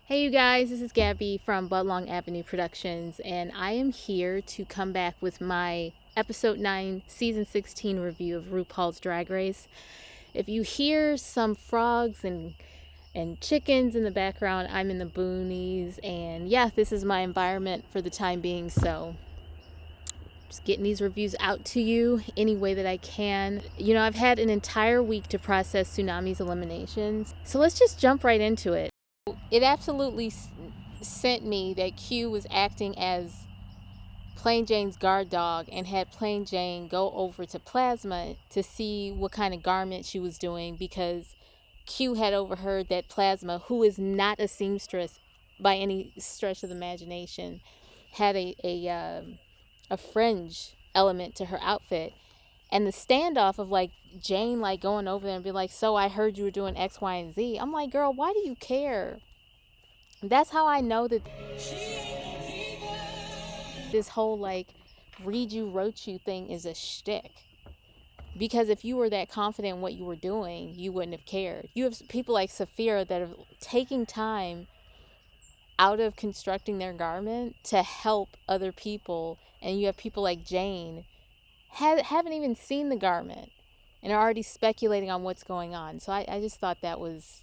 Hey you guys, this is Gabby from Budlong Avenue Productions, and I am here to come back with my episode 9, season 16 review of RuPaul's Drag Race. If you hear some frogs and chickens in the background, I'm in the boonies, and yeah, this is my environment for the time being, so just getting these reviews out to you any way that I can. You know, I've had an entire week to process Tsunami's eliminations, so let's just jump right into it. It absolutely sent me that Q was acting as Plain Jane's guard dog and had Plain Jane go over to Plasma to see what kind of garment she was doing, because Q had overheard that Plasma, who is not a seamstress by any stretch of the imagination, had a fringe element to her outfit. And the standoff of like Jane like going over there and be like, so I heard you were doing X, Y, and Z. I'm like, girl, why do you care? That's how I know that this whole like read you wrote you thing is a shtick. Because if you were that confident in what you were doing, you wouldn't have cared. You have people like Saphira that are taking time out of constructing their garment to help other people, and you have people like Jane haven't even seen the garment and are already speculating on what's going on. So I just thought that was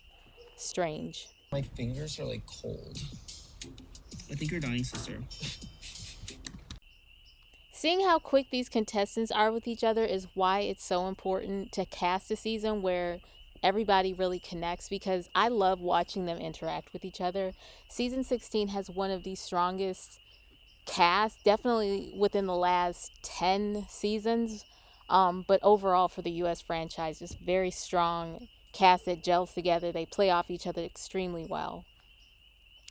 strange. My fingers are like cold. I think you're dying, sister. Seeing how quick these contestants are with each other is why it's so important to cast a season where everybody really connects, because I love watching them interact with each other. Season 16 has one of the strongest casts, definitely within the last 10 seasons, but overall for the US franchise, just very strong cast that gels together. They play off each other extremely well.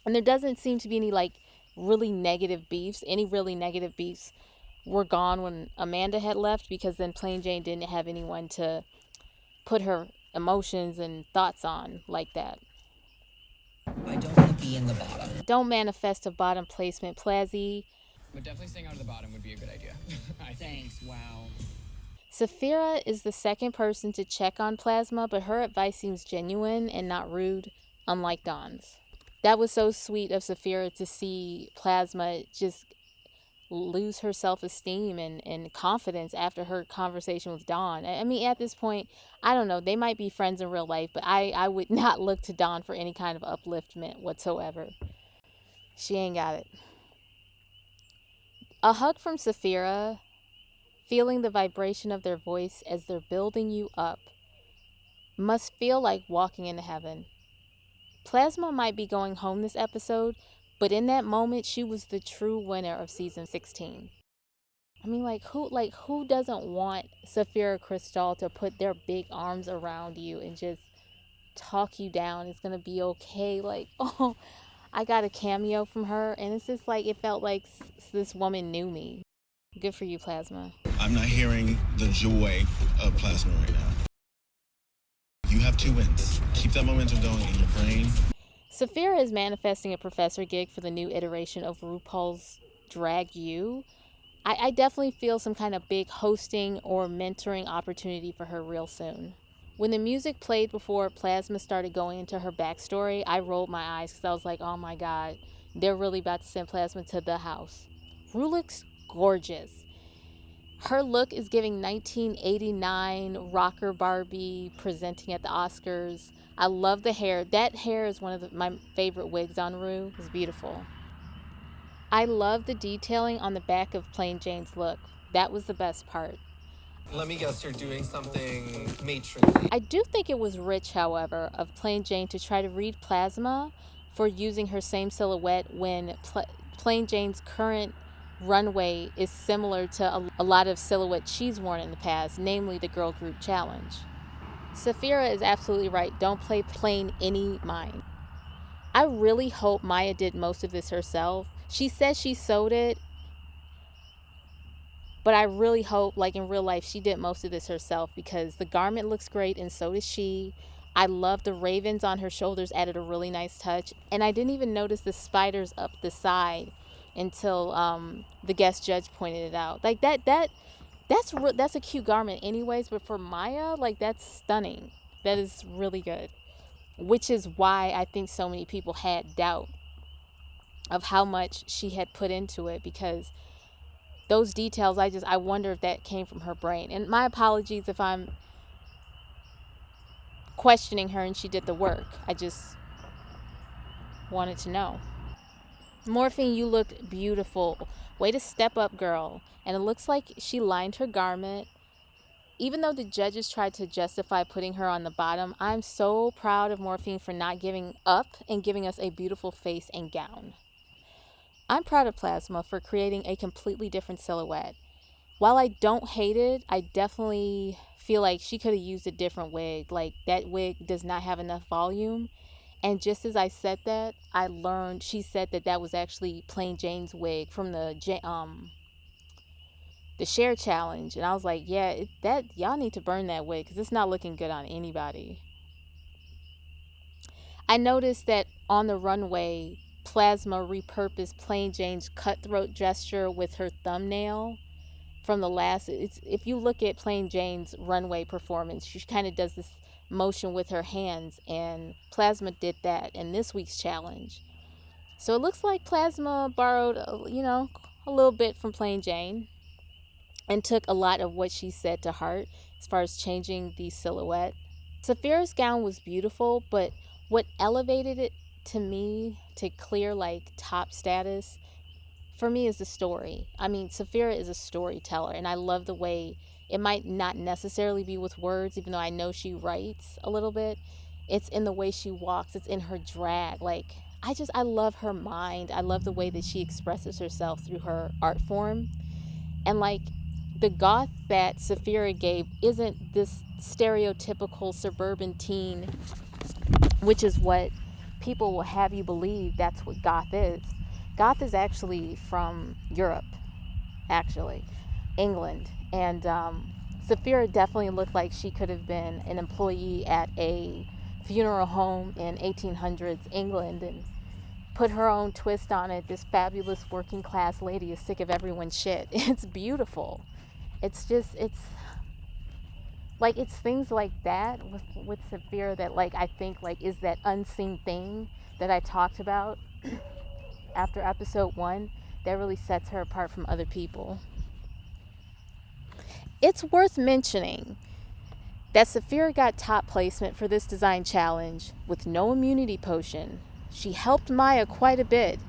And there doesn't seem to be any like really negative beefs. Any really negative beefs were gone when Amanda had left, because then Plain Jane didn't have anyone to put her emotions and thoughts on like that. I don't want to be in the bottom. Don't manifest a bottom placement, Plazzy. But definitely staying out of the bottom would be a good idea. Thanks, wow. Saphira is the second person to check on Plasma, but her advice seems genuine and not rude, unlike Dawn's. That was so sweet of Saphira to see Plasma just lose her self-esteem and confidence after her conversation with Dawn. I mean, at this point, I don't know, they might be friends in real life, but I would not look to Dawn for any kind of upliftment whatsoever. She ain't got it. A hug from Saphira, feeling the vibration of their voice as they're building you up, must feel like walking into heaven. Plasma might be going home this episode, but in that moment, she was the true winner of season 16. I mean, who doesn't want Saphira Crystal to put their big arms around you and just talk you down? It's gonna be okay. Like, oh, I got a cameo from her, and it's just like, it felt like this woman knew me. Good for you, Plasma. I'm not hearing the joy of Plasma right now. You have 2 wins. Keep that momentum going in your brain. Saphira is manifesting a professor gig for the new iteration of RuPaul's Drag U. I definitely feel some kind of big hosting or mentoring opportunity for her real soon. When the music played before Plasma started going into her backstory, I rolled my eyes because I was like, oh my god, they're really about to send Plasma to the house. Ru looks gorgeous. Her look is giving 1989 rocker Barbie presenting at the Oscars. I love the hair. That hair is one of my favorite wigs on Ru. It's beautiful. I love the detailing on the back of Plain Jane's look. That was the best part. Let me guess, you're doing something matronly. I do think it was rich, however, of Plain Jane to try to read Plasma for using her same silhouette when Plain Jane's current runway is similar to a lot of silhouettes she's worn in the past, namely the girl group challenge. Saphira is absolutely right. Don't play Plain any mind. I really hope Maya did most of this herself. She says she sewed it, but I really hope, like in real life, she did most of this herself, because the garment looks great and so does she. I love the ravens on her shoulders, added a really nice touch. And I didn't even notice the spiders up the side until the guest judge pointed it out. Like that's a cute garment anyways, but for Maya, like, that's stunning. That is really good. which is why I think so many people had doubt of how much she had put into it, because those details, I wonder if that came from her brain. And my apologies if I'm questioning her and she did the work. I just wanted to know. Morphine, you looked beautiful. Way to step up, girl. And it looks like she lined her garment. Even though the judges tried to justify putting her on the bottom, I'm so proud of Morphine for not giving up and giving us a beautiful face and gown. I'm proud of Plasma for creating a completely different silhouette. While I don't hate it, I definitely feel like she could have used a different wig. Like, that wig does not have enough volume. And just as I said that, I learned, she said that was actually Plain Jane's wig from the share challenge. And I was like, yeah, that y'all need to burn that wig because it's not looking good on anybody. I noticed that on the runway, Plasma repurposed Plain Jane's cutthroat gesture with her thumbnail from the last. If you look at Plain Jane's runway performance, she kind of does this motion with her hands, and Plasma did that in this week's challenge. So it looks like Plasma borrowed, a little bit from Plain Jane and took a lot of what she said to heart as far as changing the silhouette. Saphira's gown was beautiful, but what elevated it to me to clear like top status for me is the story. I mean, Saphira is a storyteller, and I love the way it might not necessarily be with words, even though I know she writes a little bit. It's in the way she walks. It's in her drag. Like, I love her mind. I love the way that she expresses herself through her art form. And like, the goth that Saphira gave isn't this stereotypical suburban teen, which is what people will have you believe that's what goth is. Goth is actually from Europe, actually, England. And Saphira definitely looked like she could have been an employee at a funeral home in 1800s England and put her own twist on it. This fabulous working class lady is sick of everyone's shit. It's beautiful. It's things like that with Saphira that, like, I think, like, is that unseen thing that I talked about after episode 1 that really sets her apart from other people. It's worth mentioning that Saphira got top placement for this design challenge with no immunity potion. She helped Maya quite a bit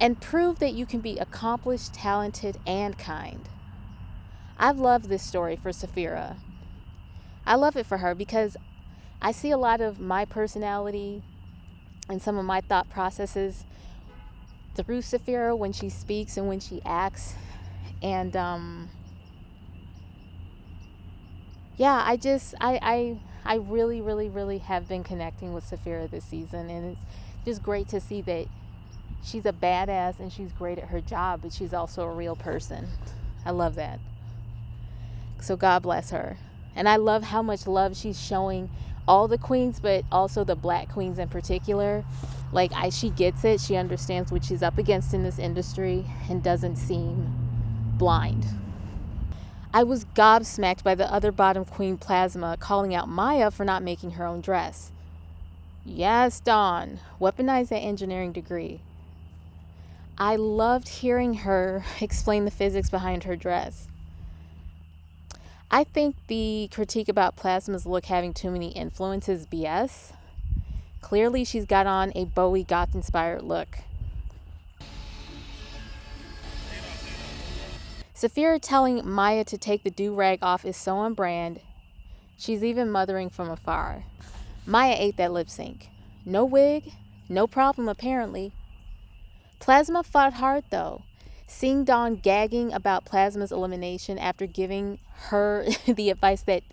and proved that you can be accomplished, talented, and kind. I've loved this story for Saphira. I love it for her because I see a lot of my personality and some of my thought processes through Saphira when she speaks and when she acts. And I really, really, really have been connecting with Saphira this season, and it's just great to see that she's a badass and she's great at her job, but she's also a real person. I love that. So God bless her. And I love how much love she's showing all the queens, but also the black queens in particular. Like, she gets it. She understands what she's up against in this industry and doesn't seem blind. I was gobsmacked by the other bottom queen, Plasma, calling out Maya for not making her own dress. Yes, Dawn, weaponize that engineering degree. I loved hearing her explain the physics behind her dress. I think the critique about Plasma's look having too many influences is BS. Clearly, she's got on a Bowie goth-inspired look. Saphira telling Maya to take the do-rag off is so on brand. She's even mothering from afar. Maya ate that lip sync. No wig, no problem apparently. Plasma fought hard though. Seeing Dawn gagging about Plasma's elimination after giving her the advice that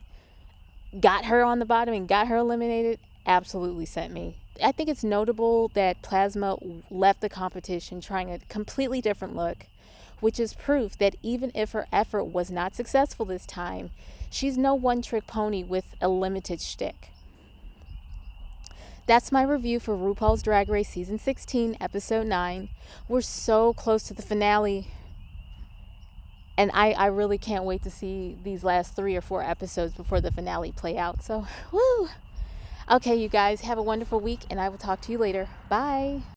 got her on the bottom and got her eliminated absolutely sent me. I think it's notable that Plasma left the competition trying a completely different look, which is proof that even if her effort was not successful this time, she's no one-trick pony with a limited shtick. That's my review for RuPaul's Drag Race Season 16, Episode 9. We're so close to the finale. And I really can't wait to see these last 3 or 4 episodes before the finale play out. So, woo! Okay, you guys, have a wonderful week, and I will talk to you later. Bye.